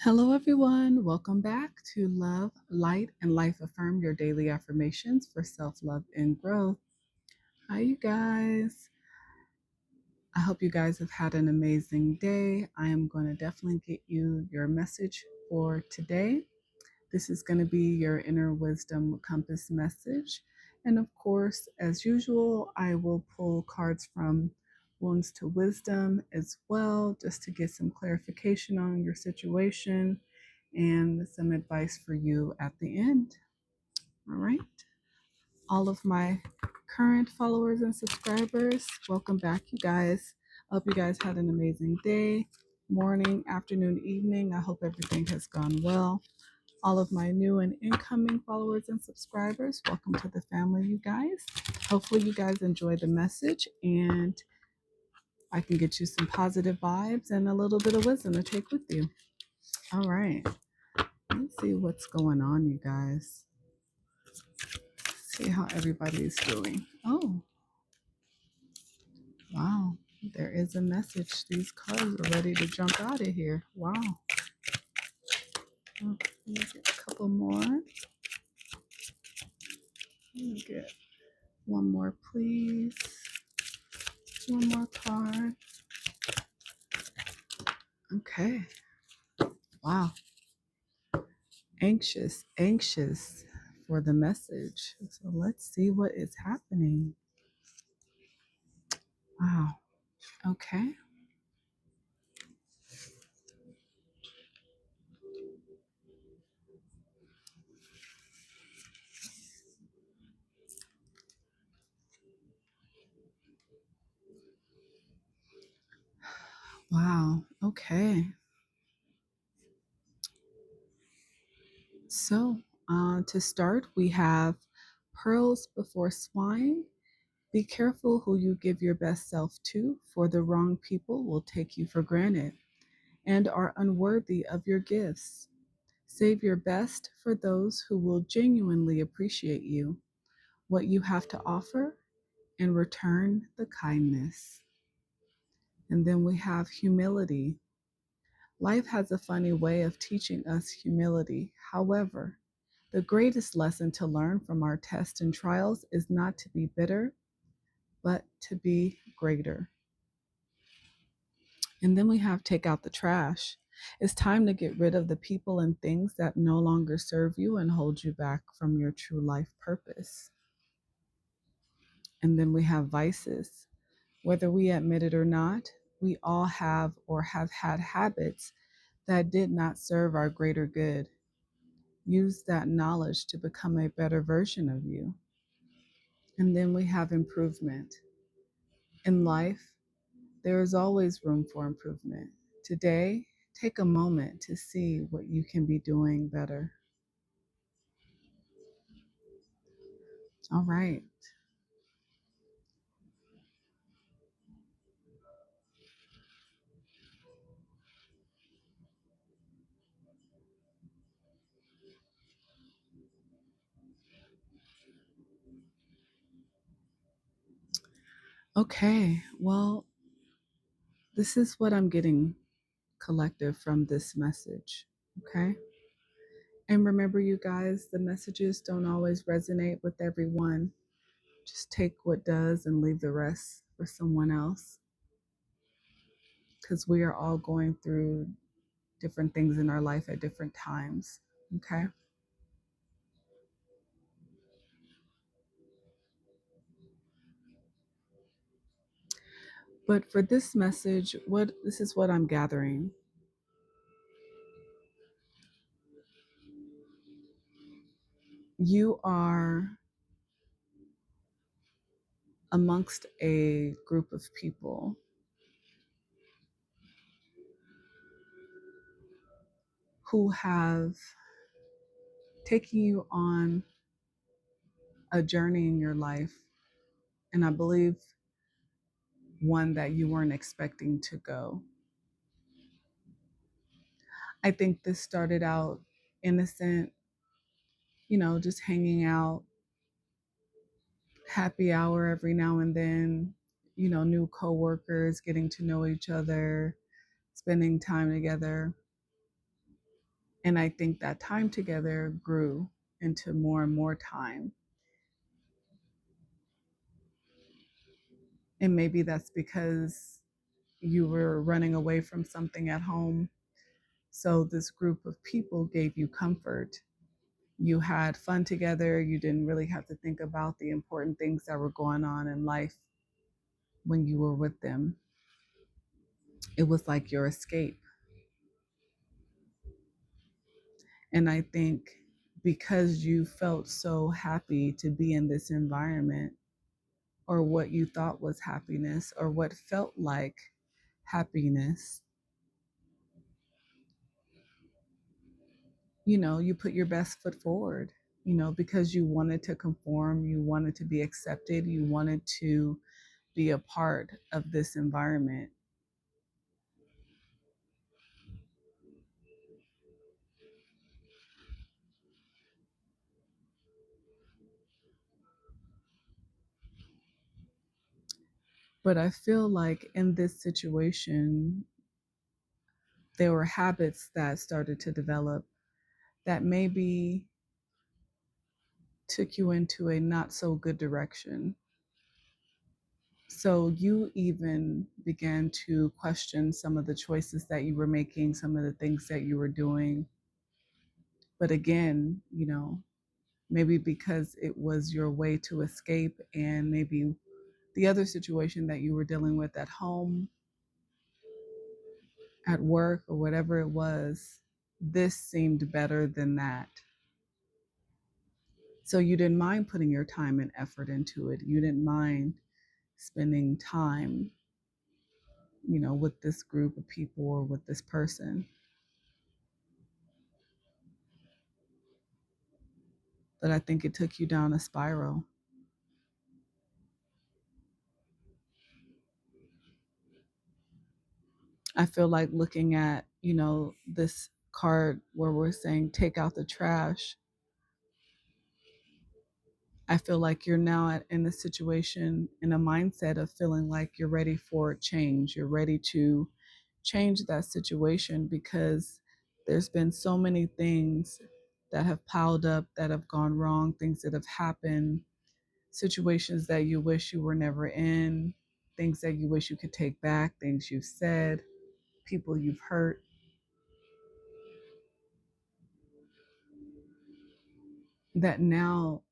Hello, everyone. Welcome back to Love, Light, and Life Affirm, your daily affirmations for self love and growth. Hi, you guys. I hope you guys have had an amazing day. I am going to definitely get you your message for today. This is going to be your inner wisdom compass message. And of course, as usual, I will pull cards from Wounds to Wisdom as well, just to get some clarification on your situation and some advice for you at the end. All right. All of my current followers and subscribers, welcome back, you guys. I hope you guys had an amazing day, morning, afternoon, evening. I hope everything has gone well. All of my new and incoming followers and subscribers, welcome to the family, you guys. Hopefully, you guys enjoy the message and I can get you some positive vibes and a little bit of wisdom to take with you. All right. Let's see what's going on, you guys. See how everybody's doing. Oh, wow. There is a message. These cards are ready to jump out of here. Wow. Oh, let me get a couple more. Let me get one more, please. One more card. Okay. Wow. Anxious for the message. So let's see what is happening. Wow. Okay. Wow. Okay. So, to start, we have pearls before swine. Be careful who you give your best self to, for the wrong people will take you for granted and are unworthy of your gifts. Save your best for those who will genuinely appreciate you, what you have to offer, and return the kindness. And then we have humility. Life has a funny way of teaching us humility. However, the greatest lesson to learn from our tests and trials is not to be bitter, but to be greater. And then we have take out the trash. It's time to get rid of the people and things that no longer serve you and hold you back from your true life purpose. And then we have vices. Whether we admit it or not, we all have or have had habits that did not serve our greater good. Use that knowledge to become a better version of you. And then we have improvement. In life, there is always room for improvement. Today, take a moment to see what you can be doing better. All right. Okay. Well, this is what I'm getting collective from this message. Okay. And remember, you guys, the messages don't always resonate with everyone. Just take what does and leave the rest for someone else. Because we are all going through different things in our life at different times. Okay. But for this message, what this is what I'm gathering. You are amongst a group of people who have taken you on a journey in your life, and I believe one that you weren't expecting to go. I think this started out innocent, just hanging out, happy hour every now and then, new coworkers, getting to know each other, spending time together. And I think that time together grew into more and more time. And maybe that's because you were running away from something at home. So this group of people gave you comfort. You had fun together. You didn't really have to think about the important things that were going on in life when you were with them. It was like your escape. And I think because you felt so happy to be in this environment, or what you thought was happiness, or what felt like happiness, you put your best foot forward, because you wanted to conform, you wanted to be accepted, you wanted to be a part of this environment. But I feel like in this situation, there were habits that started to develop that maybe took you into a not so good direction. So you even began to question some of the choices that you were making, some of the things that you were doing. But again, maybe because it was your way to escape, and maybe the other situation that you were dealing with at home, at work, or whatever it was, this seemed better than that. So you didn't mind putting your time and effort into it. You didn't mind spending time, with this group of people or with this person. But I think it took you down a spiral. I feel like looking at, this card where we're saying take out the trash, I feel like you're now in a situation, in a mindset of feeling like you're ready for change. You're ready to change that situation because there's been so many things that have piled up, that have gone wrong, things that have happened, situations that you wish you were never in, things that you wish you could take back, things you've said, people you've hurt, that now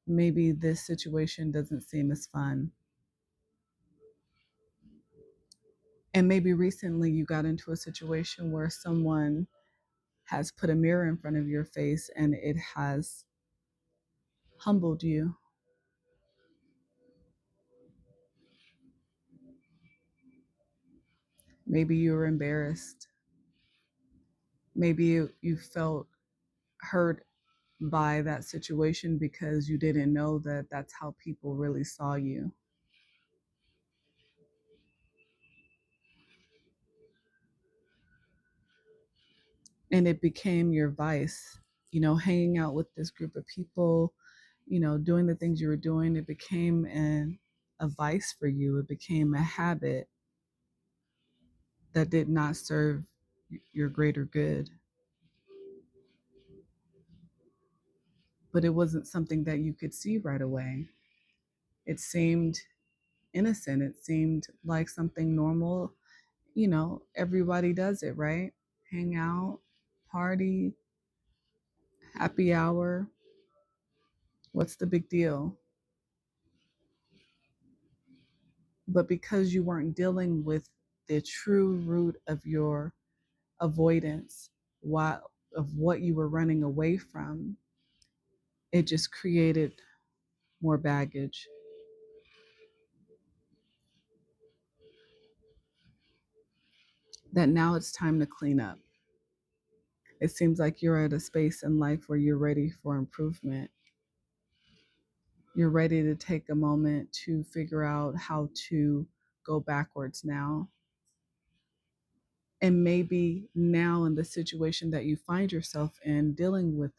maybe this situation doesn't seem as fun. And maybe recently you got into a situation where someone has put a mirror in front of your face and it has humbled you. Maybe you were embarrassed. Maybe you felt hurt by that situation because you didn't know that that's how people really saw you. And it became your vice, hanging out with this group of people, doing the things you were doing. It became a vice for you. It became a habit that did not serve your greater good. But it wasn't something that you could see right away. It seemed innocent. It seemed like something normal. Everybody does it, right? Hang out, party, happy hour. What's the big deal? But because you weren't dealing with the true root of your avoidance, of what you were running away from, it just created more baggage. That now it's time to clean up. It seems like you're at a space in life where you're ready for improvement. You're ready to take a moment to figure out how to go backwards now. And maybe now, in the situation that you find yourself in, dealing with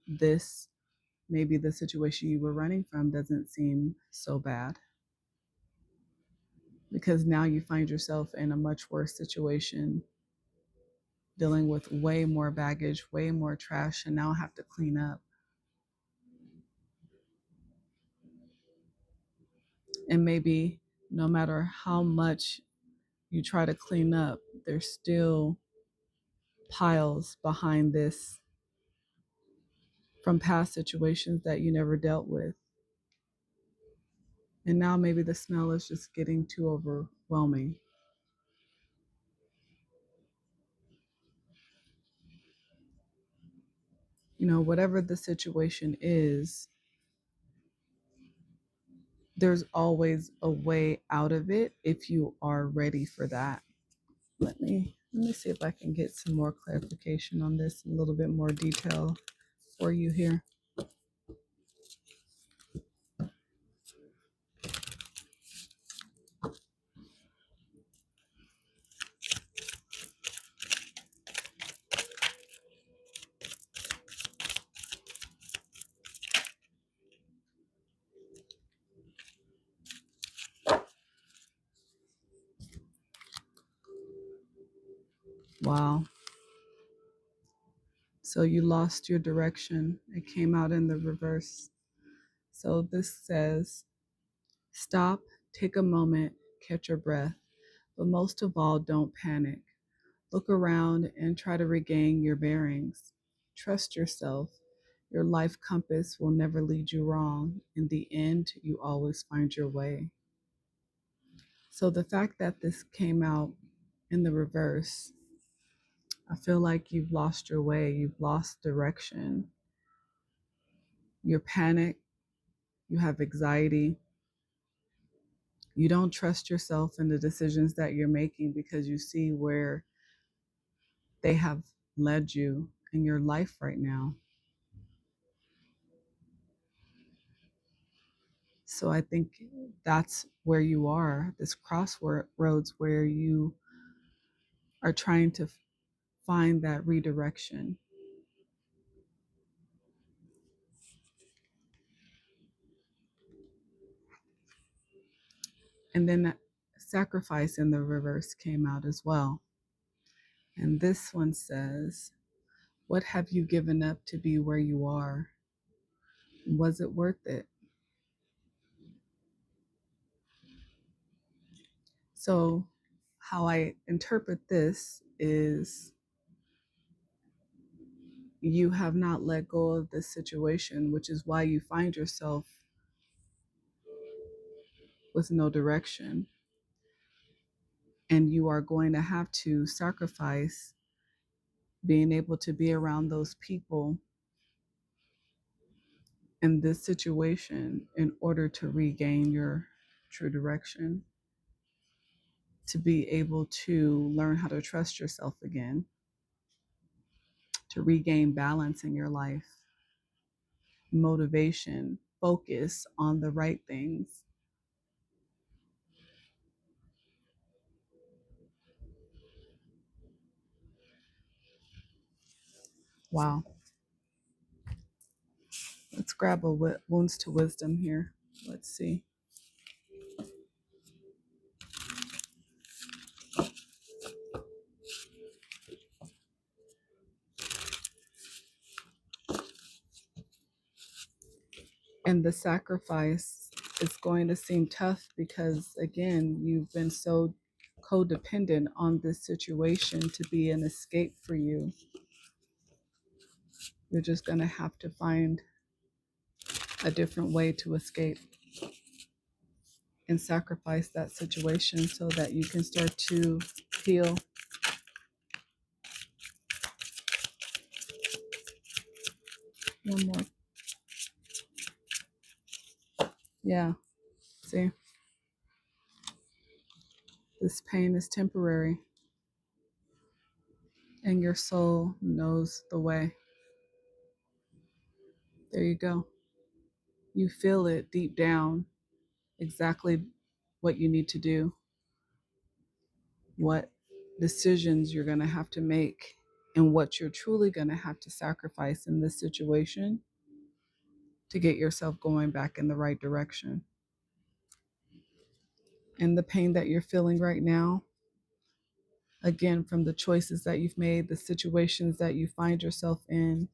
this, maybe the situation you were running from doesn't seem so bad, because now you find yourself in a much worse situation. dealing with way more baggage, way more trash, and now have to clean up. And maybe no matter how much you try to clean up, there's still piles behind this from past situations that you never dealt with. And now maybe the smell is just getting too overwhelming. You know, whatever the situation is, there's always a way out of it if you are ready for that. Let me see if I can get some more clarification on this, a little bit more detail for you here. Wow. So you lost your direction. It came out in the reverse. So this says, stop, take a moment, catch your breath, but most of all, don't panic. Look around and try to regain your bearings. Trust yourself. Your life compass will never lead you wrong. In the end, you always find your way. So the fact that this came out in the reverse, I feel like you've lost your way, you've lost direction. You're panicked, you have anxiety, you don't trust yourself in the decisions that you're making because you see where they have led you in your life right now. So I think that's where you are, this crossroads where you are trying to find that redirection. And then that sacrifice in the reverse came out as well. And this one says, what have you given up to be where you are? Was it worth it? So, how I interpret this is you have not let go of this situation, which is why you find yourself with no direction. And you are going to have to sacrifice being able to be around those people in this situation in order to regain your true direction, to be able to learn how to trust yourself again, to regain balance in your life, motivation, focus on the right things. Wow. Let's grab a wounds to wisdom here. Let's see. And the sacrifice is going to seem tough because, again, you've been so codependent on this situation to be an escape for you. You're just going to have to find a different way to escape and sacrifice that situation so that you can start to heal. One more. Yeah. See, this pain is temporary and your soul knows the way. There you go. You feel it deep down exactly what you need to do, what decisions you're going to have to make, and what you're truly going to have to sacrifice in this situation to get yourself going back in the right direction. And the pain that you're feeling right now, Again, from the choices that you've made, the situations that you find yourself in,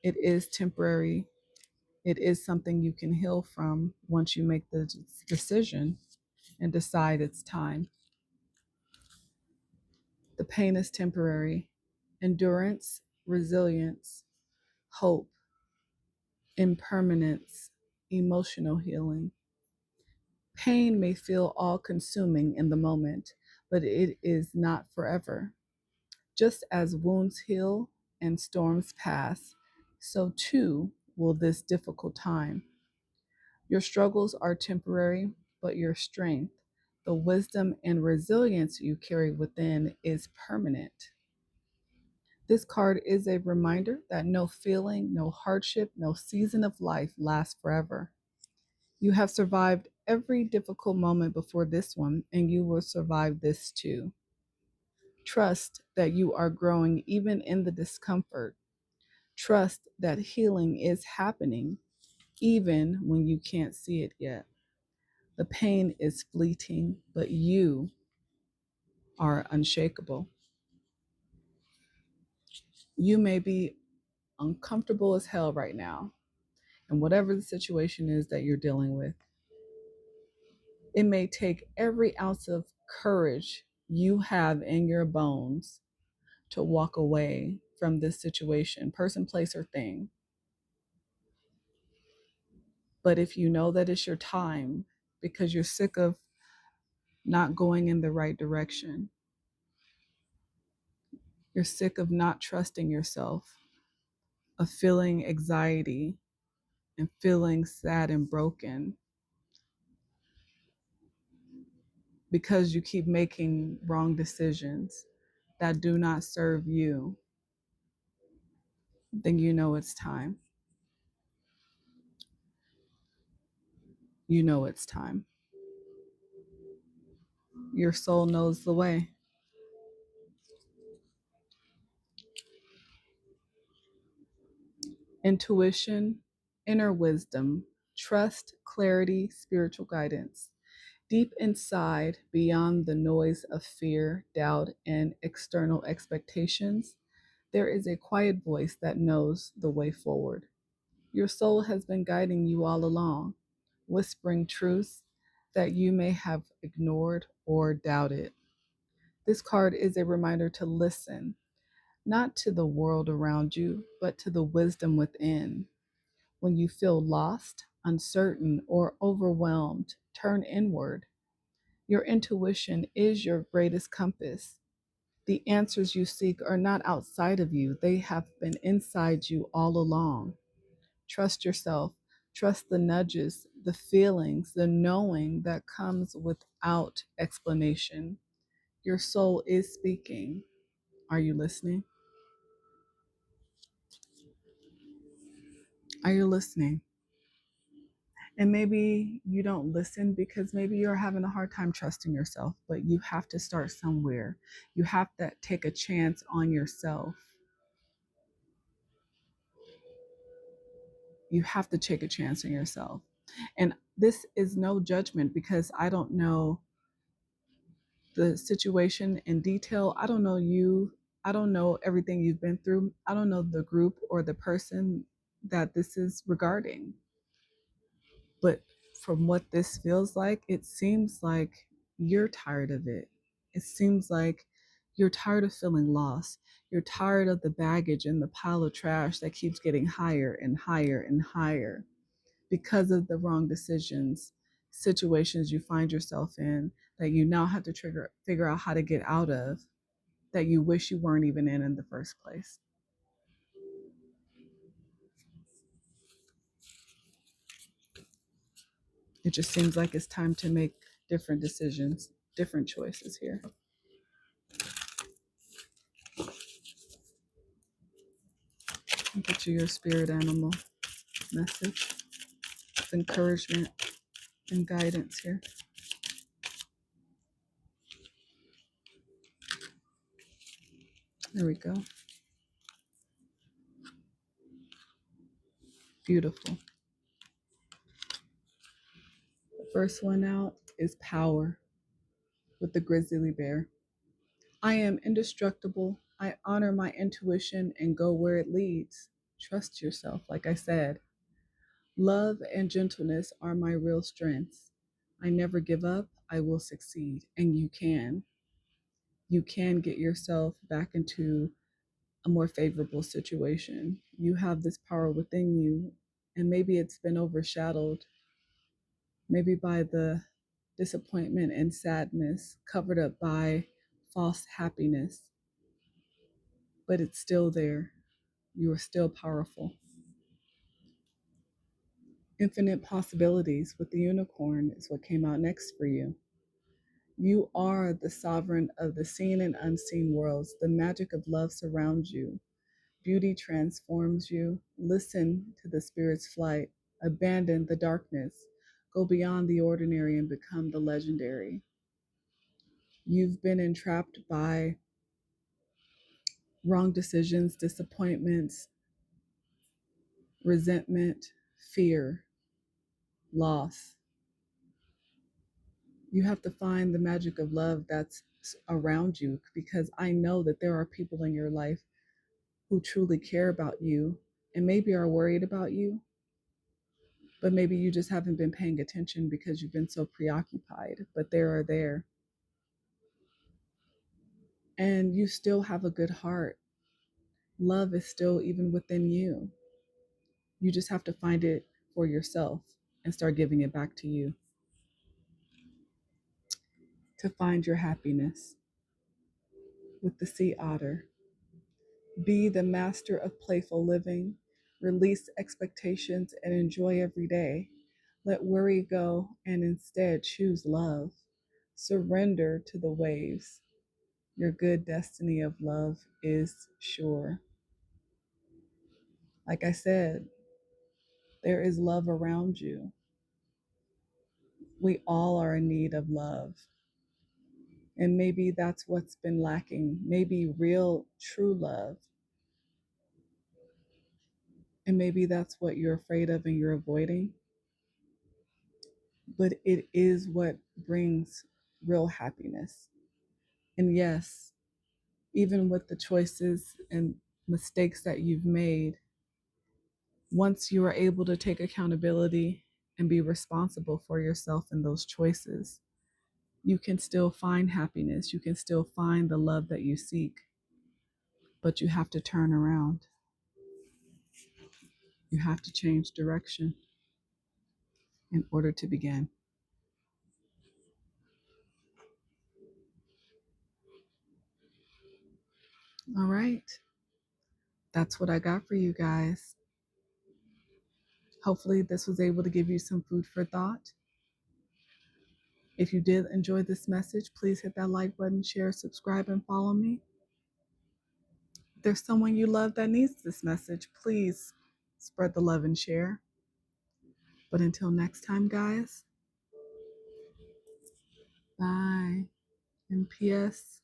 it is temporary. It is something you can heal from once you make the decision and decide it's time. The pain is temporary. Endurance, resilience, hope, impermanence, emotional healing. Pain may feel all consuming in the moment, but it is not forever. Just as wounds heal and storms pass, so too will this difficult time. Your struggles are temporary, but your strength, the wisdom and resilience you carry within, is permanent. This card is a reminder that no feeling, no hardship, no season of life lasts forever. You have survived every difficult moment before this one, and you will survive this too. Trust that you are growing even in the discomfort. Trust that healing is happening even when you can't see it yet. The pain is fleeting, but you are unshakable. You may be uncomfortable as hell right now, and whatever the situation is that you're dealing with, it may take every ounce of courage you have in your bones to walk away from this situation, person, place, or thing. But if you know that it's your time because you're sick of not going in the right direction, you're sick of not trusting yourself, of feeling anxiety and feeling sad and broken because you keep making wrong decisions that do not serve you, then you know it's time. You know it's time. Your soul knows the way. Intuition, inner wisdom, trust, clarity, spiritual guidance. Deep inside, beyond the noise of fear, doubt, and external expectations, there is a quiet voice that knows the way forward. Your soul has been guiding you all along, whispering truths that you may have ignored or doubted. This card is a reminder to listen, not to the world around you, but to the wisdom within. When you feel lost, uncertain, or overwhelmed, turn inward. Your intuition is your greatest compass. The answers you seek are not outside of you, they have been inside you all along. Trust yourself. Trust the nudges, the feelings, the knowing that comes without explanation. Your soul is speaking. Are you listening? Are you listening? And maybe you don't listen because maybe you're having a hard time trusting yourself, but you have to start somewhere. You have to take a chance on yourself. You have to take a chance on yourself. And this is no judgment because I don't know the situation in detail. I don't know you. I don't know everything you've been through. I don't know the group or the person that this is regarding. But from what this feels like, it seems like you're tired of it. It seems like you're tired of feeling lost. You're tired of the baggage and the pile of trash that keeps getting higher and higher and higher because of the wrong decisions, situations you find yourself in that you now have to figure out how to get out of, that you wish you weren't even in the first place. It just seems like it's time to make different decisions, different choices here. I'll get you your spirit animal message of encouragement and guidance here. There we go. Beautiful. The first one out is power with the grizzly bear. I am indestructible. I honor my intuition and go where it leads. Trust yourself, like I said. Love and gentleness are my real strengths. I never give up. I will succeed. And you can. You can get yourself back into a more favorable situation. You have this power within you, and maybe it's been overshadowed, maybe by the disappointment and sadness, covered up by false happiness, but it's still there. You are still powerful. Infinite possibilities with the unicorn is what came out next for you. You are the sovereign of the seen and unseen worlds. The magic of love surrounds you. Beauty transforms you. Listen to the Spirit's flight. Abandon the darkness. Go beyond the ordinary and become the legendary. You've been entrapped by wrong decisions, disappointments, resentment, fear, loss. You have to find the magic of love that's around you, because I know that there are people in your life who truly care about you and maybe are worried about you, but maybe you just haven't been paying attention because you've been so preoccupied. But they are there. And you still have a good heart. Love is still even within you. You just have to find it for yourself and start giving it back to you to find your happiness. With the sea otter, be the master of playful living. Release expectations and enjoy every day. Let worry go and instead choose love. Surrender to the waves. Your good destiny of love is sure. Like I said, there is love around you. We all are in need of love. And maybe that's what's been lacking. Maybe real, true love. And maybe that's what you're afraid of and you're avoiding. But it is what brings real happiness. And yes, even with the choices and mistakes that you've made, once you are able to take accountability and be responsible for yourself and those choices, you can still find happiness. You can still find the love that you seek, but you have to turn around. You have to change direction in order to begin. All right. That's what I got for you guys. Hopefully, this was able to give you some food for thought. If you did enjoy this message, please hit that like button, share, subscribe, and follow me. If there's someone you love that needs this message, please spread the love and share. But until next time, guys, bye. And P.S.,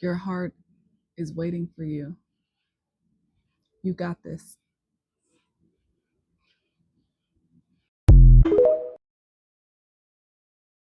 your heart is waiting for you. You got this.